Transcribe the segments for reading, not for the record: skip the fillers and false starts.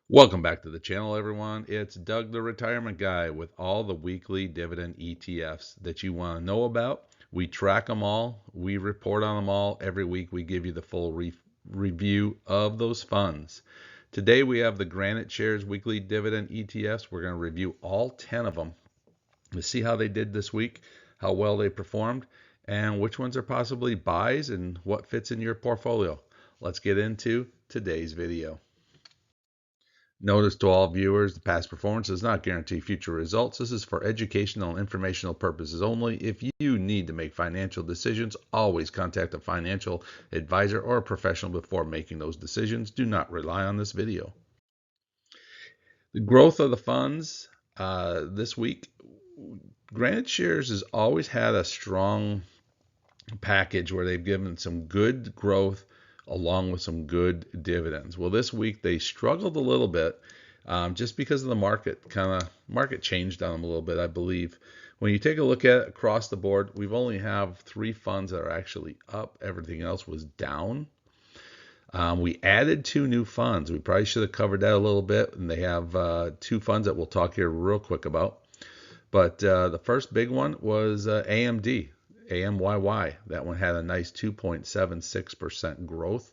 Welcome back to the channel, everyone. It's Doug, the retirement guy, with all the weekly dividend ETFs that you want to know about. We track them all. We report on them all. Every week we give you the full review of those funds. Today we have the GraniteShares Weekly Dividend ETFs. We're going to review all 10 of them to see how they did this week, how well they performed, and which ones are possibly buys and what fits in your portfolio. Let's get into today's video. Notice to all viewers, the past performance does not guarantee future results. This is for educational and informational purposes only. If you need to make financial decisions, always contact a financial advisor or a professional before making those decisions. Do not rely on this video. The growth of the funds this week, GraniteShares has always had a strong package where they've given some good growth along with some good dividends. Well, this week they struggled a little bit just because of the market changed on them a little bit, I believe. When you take a look at it across the board, we've only have 3 funds that are actually up. Everything else was down. We added 2 new funds. We probably should have covered that a little bit. And they have 2 funds that we'll talk here real quick about. But the first big one was AMD. AMYY. That one had a nice 2.76% growth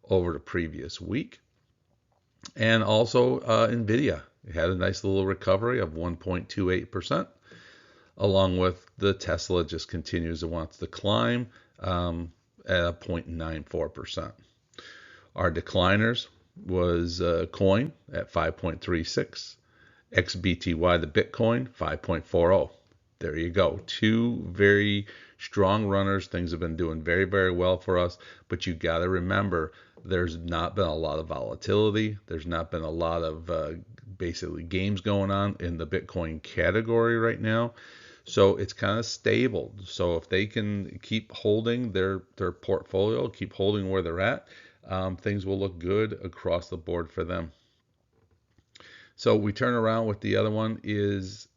over the previous week. And also NVIDIA. It had a nice little recovery of 1.28%, along with the Tesla just continues and wants to climb at a 0.94%. Our decliners was coin at 5.36. XBTY, the Bitcoin, 5.40. There you go. 2 very strong runners. Things have been doing very, very well for us. But you got to remember, there's not been a lot of volatility. There's not been a lot of basically games going on in the Bitcoin category right now. So it's kind of stable. So if they can keep holding their portfolio, keep holding where they're at, things will look good across the board for them. So we turn around with the other one is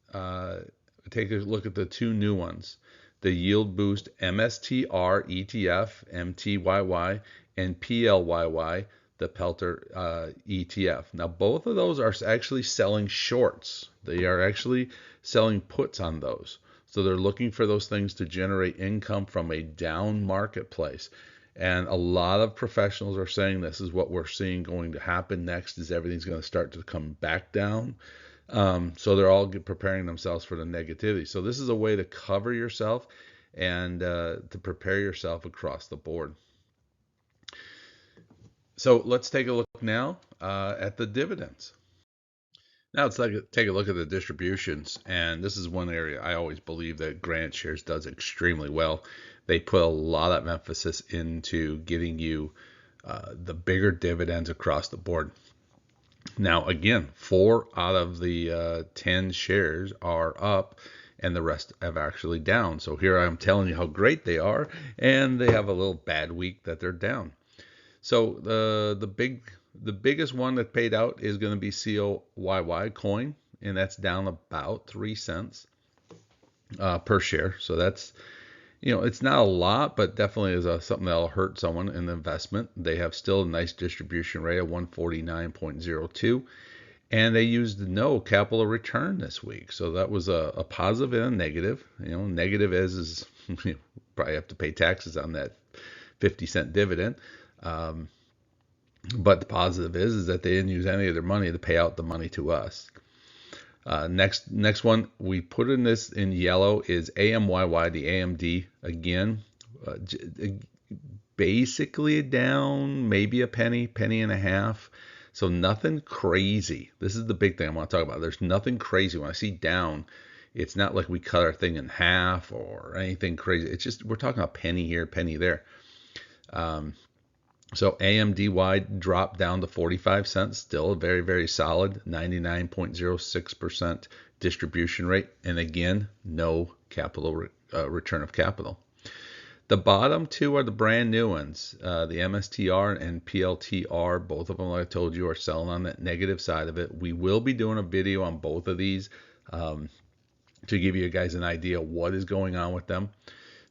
take a look at the 2 new ones. The Yield Boost MSTR ETF, MTYY, and PLYY, the Pelter ETF. Now both of those are actually selling shorts. They are actually selling puts on those. So they're looking for those things to generate income from a down marketplace. And a lot of professionals are saying this is what we're seeing going to happen next, is everything's going to start to come back down. So they're all preparing themselves for the negativity. So this is a way to cover yourself and to prepare yourself across the board. So let's take a look now at the dividends. Now let's take a look at the distributions, and this is one area I always believe that GraniteShares does extremely well. They put a lot of emphasis into getting you the bigger dividends across the board. Now again, 4 out of the 10 shares are up, and the rest have actually down. So here I'm telling you how great they are, and they have a little bad week that they're down. So the biggest one that paid out is going to be COYY coin, and that's down about 3 cents per share. So that's, it's not a lot, but definitely is something that'll hurt someone in the investment. They have still a nice distribution rate of 149.02, and they used no capital return this week. So that was a positive and a negative. Negative is you probably have to pay taxes on that 50-cent dividend. But the positive is that they didn't use any of their money to pay out the money to us. Next one we put in this in yellow is AMYY, the AMD again, basically down maybe a penny and a half. So nothing crazy. This is the big thing I want to talk about. There's nothing crazy. When I see down, it's not like we cut our thing in half or anything crazy. It's just we're talking a penny here, penny there. So AMDY dropped down to 45 cents, still a very, very solid 99.06% distribution rate. And again, no capital return of capital. The bottom 2 are the brand new ones. The MSTR and PLTR, both of them, like I told you, are selling on that negative side of it. We will be doing a video on both of these to give you guys an idea what is going on with them.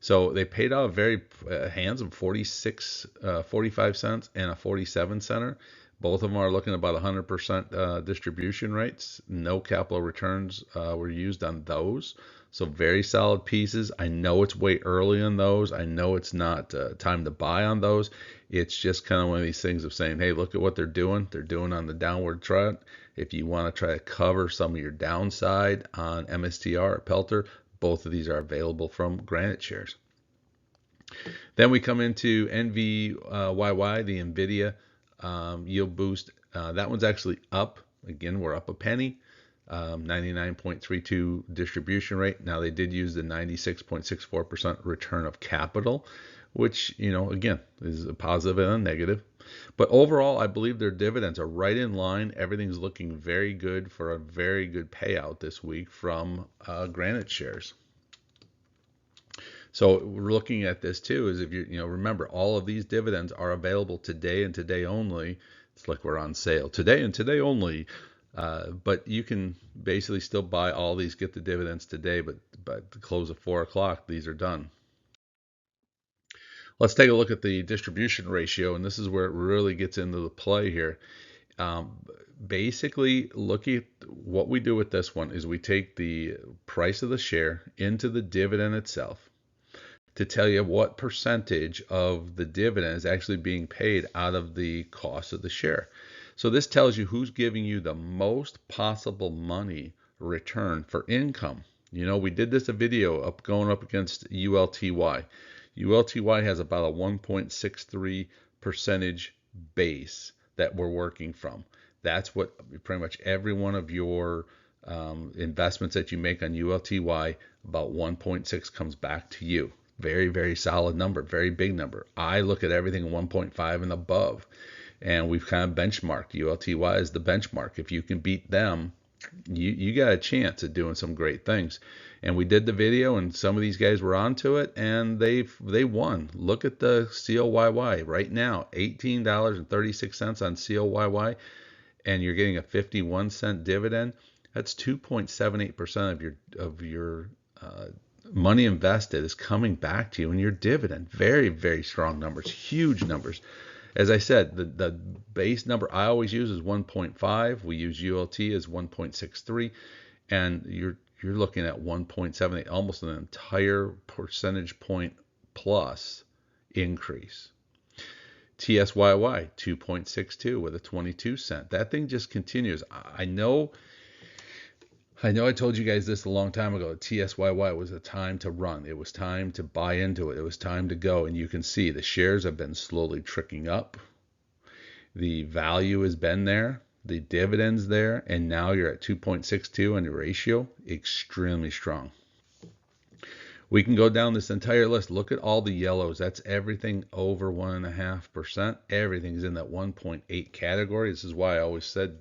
So they paid out a very handsome 45 cents and a 47 center, Both of them are looking at about 100% distribution rates. No capital returns were used on those. So very solid pieces. I know it's way early on those. I know it's not time to buy on those. It's just kind of one of these things of saying, hey, look at what they're doing. They're doing on the downward trend. If you want to try to cover some of your downside on MSTR or Pelter, both of these are available from GraniteShares. Then we come into NVYY, the NVIDIA yield boost. That one's actually up. Again, we're up a penny. 99.32 distribution rate. Now they did use the 96.64% return of capital, which, again, is a positive and a negative. But overall, I believe their dividends are right in line. Everything's looking very good for a very good payout this week from GraniteShares. So we're looking at this too, is if you remember, all of these dividends are available today and today only. It's like we're on sale today and today only. But you can basically still buy all these, get the dividends today, but the close of 4 o'clock, these are done. Let's take a look at the distribution ratio, and this is where it really gets into the play here. Basically, looking at what we do with this one is we take the price of the share into the dividend itself to tell you what percentage of the dividend is actually being paid out of the cost of the share. So this tells you who's giving you the most possible money return for income. We did this a video going up against ULTY. ULTY has about a 1.63 percentage base that we're working from. That's what pretty much every one of your investments that you make on ULTY, about 1.6 comes back to you. Very, very solid number, very big number. I look at everything 1.5 and above, and we've kind of benchmarked. ULTY is the benchmark. If you can beat them, you got a chance at doing some great things. And we did the video, and some of these guys were onto it, and they won. Look at the COYY right now, $18.36 on COYY, and you're getting a 51-cent dividend. That's 2.78% of your money invested is coming back to you in your dividend. Very, very strong numbers, huge numbers. As I said, the base number I always use is 1.5. We use ULT as 1.63, and you're looking at 1.78, almost an entire percentage point plus increase. TSYY 2.62 with a 22-cent. That thing just continues. I know I told you guys this a long time ago. TSYY was a time to run. It was time to buy into it. It was time to go. And you can see the shares have been slowly tricking up. The value has been there. The dividends there. And now you're at 2.62 on your ratio. Extremely strong. We can go down this entire list. Look at all the yellows. That's everything over 1.5%. Everything's in that 1.8 category. This is why I always said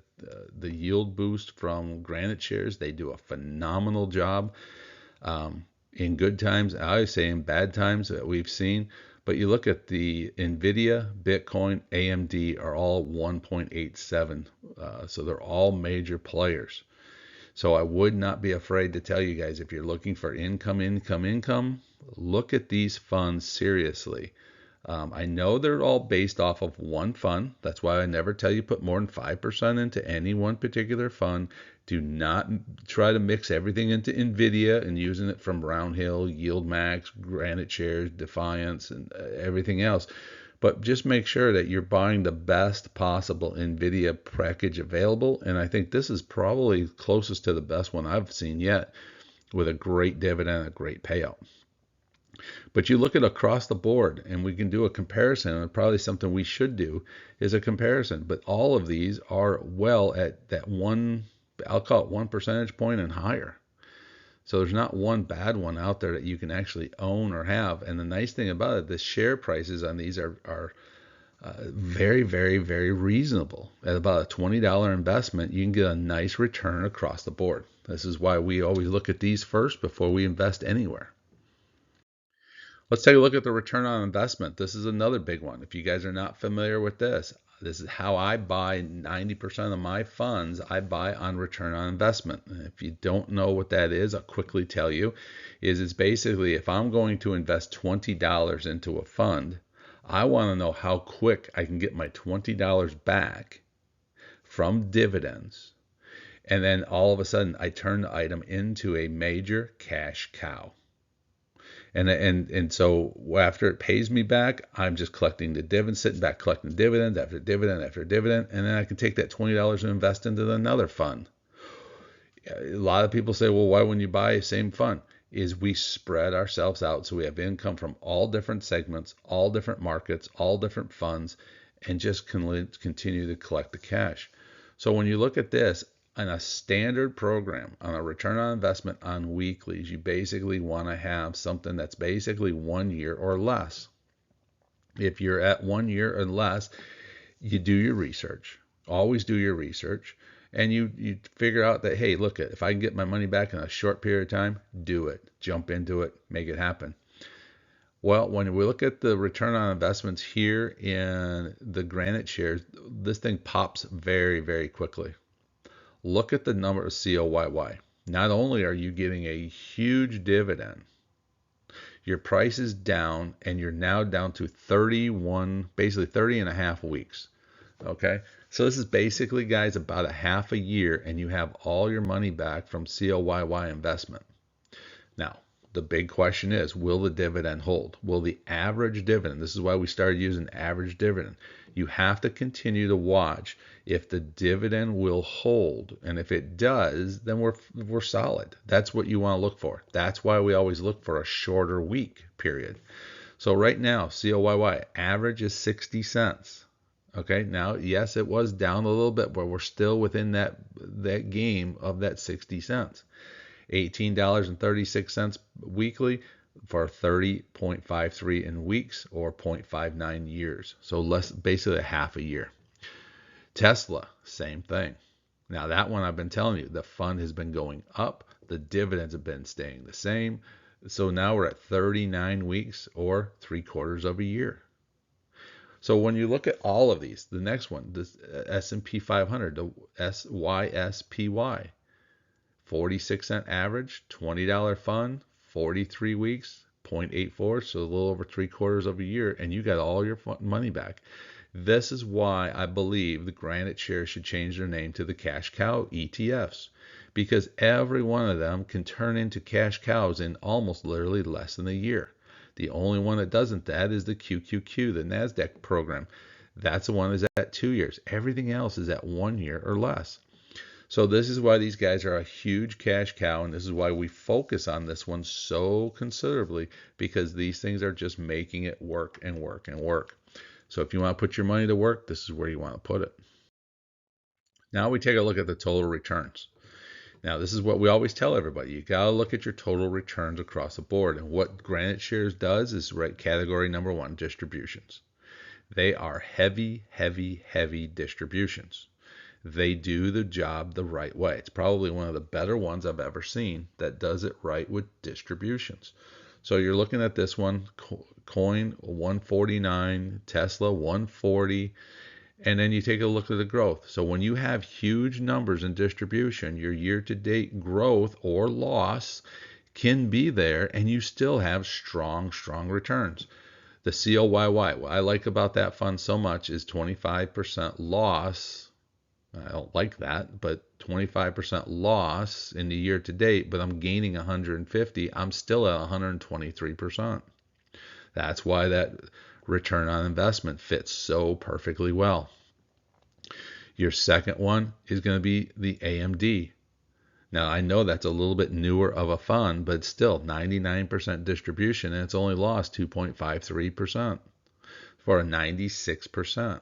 the yield boost from GraniteShares, they do a phenomenal job in good times. I always say in bad times that we've seen. But you look at the NVIDIA, Bitcoin, AMD are all 1.87. So they're all major players. So I would not be afraid to tell you guys, if you're looking for income, look at these funds seriously. I know they're all based off of one fund. That's why I never tell you put more than 5% into any one particular fund. Do not try to mix everything into NVIDIA and using it from Roundhill, YieldMax, GraniteShares, Defiance, and everything else. But just make sure that you're buying the best possible NVIDIA package available. And I think this is probably closest to the best one I've seen yet, with a great dividend, a great payout. But you look at across the board, and we can do a comparison, and probably something we should do is a comparison. But all of these are well at that one, I'll call it 1 percentage point and higher. So there's not one bad one out there that you can actually own or have. And the nice thing about it, the share prices on these are very, very, very reasonable. At about a $20 investment, you can get a nice return across the board. This is why we always look at these first before we invest anywhere. Let's take a look at the return on investment. This is another big one. If you guys are not familiar with this is how I buy 90% of my funds. I buy on return on investment. And if you don't know what that is, I'll quickly tell you. It's basically, if I'm going to invest $20 into a fund, I want to know how quick I can get my $20 back from dividends. And then all of a sudden, I turn the item into a major cash cow. And so after it pays me back, I'm just collecting the dividend, sitting back collecting dividend after dividend after dividend, and then I can take that $20 and invest into another fund. A lot of people say, well, why wouldn't you buy the same fund? Is we spread ourselves out so we have income from all different segments, all different markets, all different funds, and just continue to collect the cash. So when you look at this, on a standard program, on a return on investment on weeklies, you basically want to have something that's basically 1 year or less. If you're at 1 year or less, you do your research. Always do your research. And you figure out that, hey, look, if I can get my money back in a short period of time, do it. Jump into it. Make it happen. Well, when we look at the return on investments here in the GraniteShares, this thing pops very, very quickly. Look at the number of COYY. Not only are you getting a huge dividend, your price is down, and you're now down to 31, basically 30 and a half weeks. Okay, so this is basically, guys, about a half a year, and you have all your money back from COYY investment. Now, the big question is, will the dividend hold? Will the average dividend, this is why we started using average dividend. You have to continue to watch if the dividend will hold. And if it does, then we're solid. That's what you want to look for. That's why we always look for a shorter week period. So right now, COYY average is 60 cents. Okay, now, yes, it was down a little bit, but we're still within that game of that 60 cents. $18.36 weekly for 30.53 in weeks, or 0.59 years. So less, basically a half a year. Tesla, same thing. Now that one, I've been telling you, the fund has been going up. The dividends have been staying the same. So now we're at 39 weeks, or 3/4 of a year. So when you look at all of these, the next one, this S&P 500, the SYSPY, 46-cent average, $20 fund, 43 weeks, 0.84, so a little over 3/4 of a year, and you got all your money back. This is why I believe the GraniteShares should change their name to the Cash Cow ETFs, because every one of them can turn into cash cows in almost literally less than a year. The only one that doesn't that is the QQQ, the NASDAQ program. That's the one that's at 2 years. Everything else is at 1 year or less. So this is why these guys are a huge cash cow, and this is why we focus on this one so considerably, because these things are just making it work and work and work. So if you want to put your money to work, this is where you want to put it. Now we take a look at the total returns. Now, this is what we always tell everybody. You got to look at your total returns across the board. And what GraniteShares does is right category number 1, distributions. They are heavy, heavy, heavy distributions. They do the job the right way. It's probably one of the better ones I've ever seen that does it right with distributions. So you're looking at this one, coin 149, Tesla 140, and then you take a look at the growth. So when you have huge numbers in distribution, your year-to-date growth or loss can be there, and you still have strong, strong returns. The COYY, what I like about that fund so much is 25% loss. I don't like that, but 25% loss in the year to date, but I'm gaining 150. I'm still at 123%. That's why that return on investment fits so perfectly well. Your second one is going to be the AMD. Now, I know that's a little bit newer of a fund, but still 99% distribution, and it's only lost 2.53% for a 96%.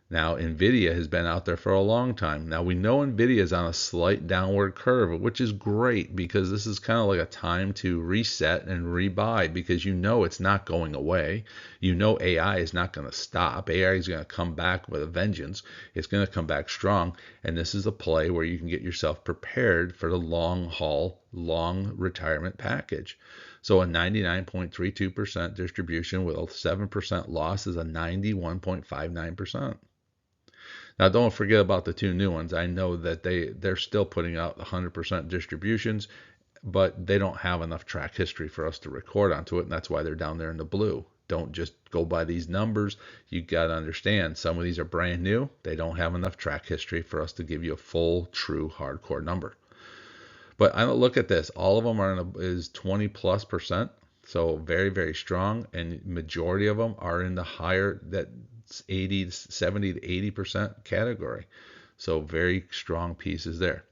Now, NVIDIA has been out there for a long time. Now, we know NVIDIA is on a slight downward curve, which is great because this is kind of like a time to reset and rebuy, because you know it's not going away. You know AI is not going to stop. AI is going to come back with a vengeance. It's going to come back strong. And this is a play where you can get yourself prepared for the long haul, long retirement package. So a 99.32% distribution with a 7% loss is a 91.59%. Now, don't forget about the two new ones. I know that they're still putting out 100% distributions, but they don't have enough track history for us to record onto it, and that's why they're down there in the blue. Don't just go by these numbers. You got to understand some of these are brand new. They don't have enough track history for us to give you a full, true, hardcore number. But I don't look at this. All of them is 20+%. So very, very strong. And majority of them are in the higher, that 80, 70 to 80% category. So very strong pieces there.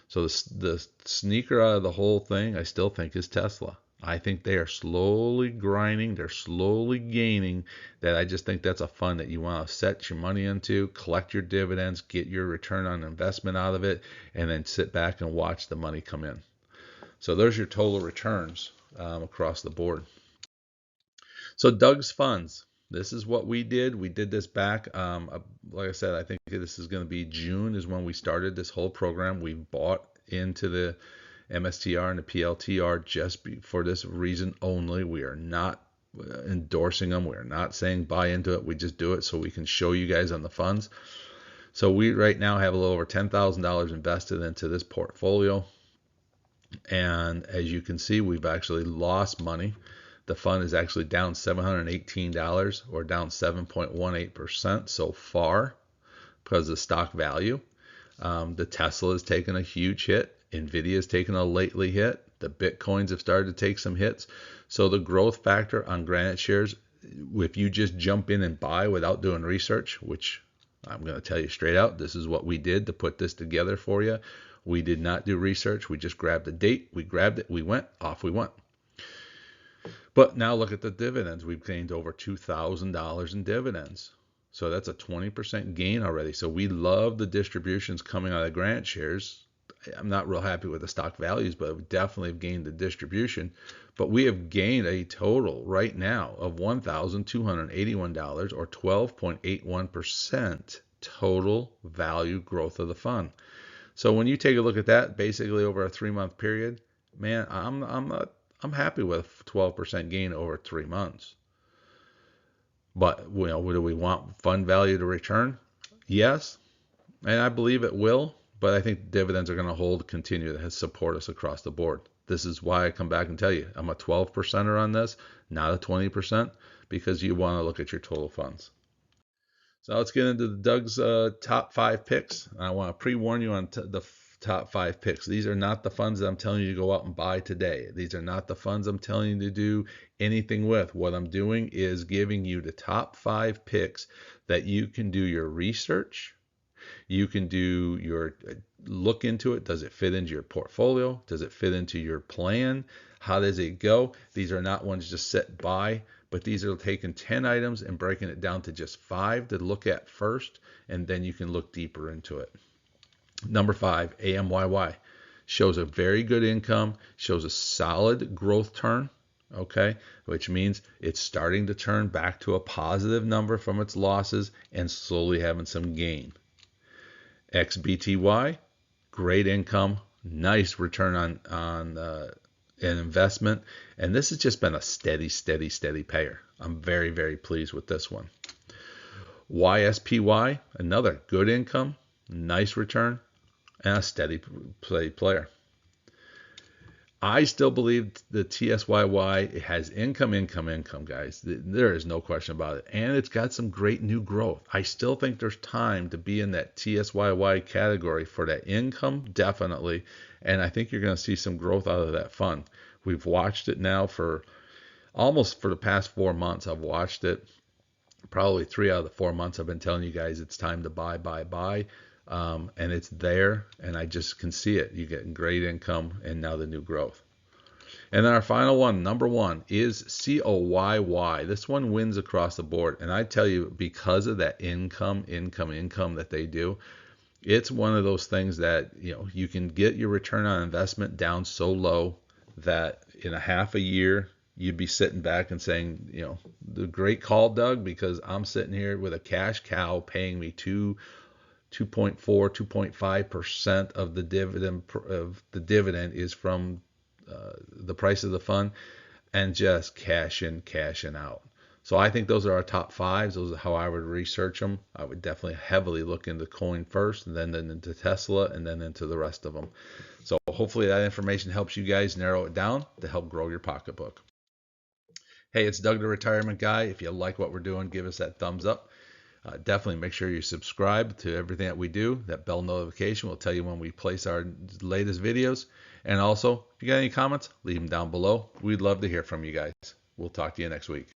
So the sneaker out of the whole thing, I still think, is Tesla. I think they are slowly grinding. They're slowly gaining. That I just think that's a fund that you want to set your money into, collect your dividends, get your return on investment out of it, and then sit back and watch the money come in. So there's your total returns across the board. So Doug's funds. This is what we did. We did this back, like I said, I think this is going to be June is when we started this whole program. We bought into the MSTR and the PLTR just for this reason only. We are not endorsing them. We are not saying buy into it. We just do it so we can show you guys on the funds. So we right now have a little over $10,000 invested into this portfolio. And as you can see, we've actually lost money. The fund is actually down $718 or down 7.18% so far because of stock value. The Tesla has taken a huge hit. Nvidia has taken a lately hit. The Bitcoins have started to take some hits. So the growth factor on GraniteShares, if you just jump in and buy without doing research, which I'm going to tell you straight out, this is what we did to put this together for you. We did not do research. We just grabbed the date. We grabbed it. We went. Off we went. But now look at the dividends. We've gained over $2,000 in dividends. So that's a 20% gain already. So we love the distributions coming out of GraniteShares. I'm not real happy with the stock values, but we definitely have gained the distribution. But we have gained a total right now of $1,281 or 12.81% total value growth of the fund. So when you take a look at that, basically over a 3-month period, man, I'm happy with 12% gain over 3 months. But do we want fund value to return? Yes, and I believe it will. But I think dividends are going to continue to support us across the board. This is why I come back and tell you I'm a 12%er on this, not a 20%, because you want to look at your total funds. So let's get into Doug's top 5 picks. I want to pre-warn you on the top 5 picks. These are not the funds that I'm telling you to go out and buy today. These are not the funds I'm telling you to do anything with. What I'm doing is giving you the top 5 picks that you can do your research. You can do your look into it. Does it fit into your portfolio? Does it fit into your plan? How does it go? These are not ones just set by, but these are taking 10 items and breaking it down to just 5 to look at first, and then you can look deeper into it. Number 5, AMYY. Shows a very good income, shows a solid growth turn, okay, which means it's starting to turn back to a positive number from its losses and slowly having some gain. XBTY, great income, nice return on an investment, and this has just been a steady payer. I'm very, very pleased with this one. YSPY, another good income, nice return, and a steady player. I still believe the TSYY has income, guys. There is no question about it. And it's got some great new growth. I still think there's time to be in that TSYY category for that income, definitely. And I think you're going to see some growth out of that fund. We've watched it now for the past 4 months. I've watched it. Probably 3 out of the 4 months I've been telling you guys it's time to buy. And it's there, and I just can see it. You get great income and now the new growth. And then our final one, number 1, is COYY. This one wins across the board. And I tell you, because of that income that they do, it's one of those things that you can get your return on investment down so low that in a half a year you'd be sitting back and saying, the great call, Doug, because I'm sitting here with a cash cow paying me 2.4, 2.5% of the dividend is from the price of the fund, and just cash in out. So I think those are our top 5s. Those are how I would research them. I would definitely heavily look into coin first, and then into Tesla, and then into the rest of them. So hopefully that information helps you guys narrow it down to help grow your pocketbook. Hey, it's Doug the Retirement Guy. If you like what we're doing, give us that thumbs up. Definitely make sure you subscribe to everything that we do. That bell notification will tell you when we place our latest videos. And also, if you got any comments, leave them down below. We'd love to hear from you guys. We'll talk to you next week.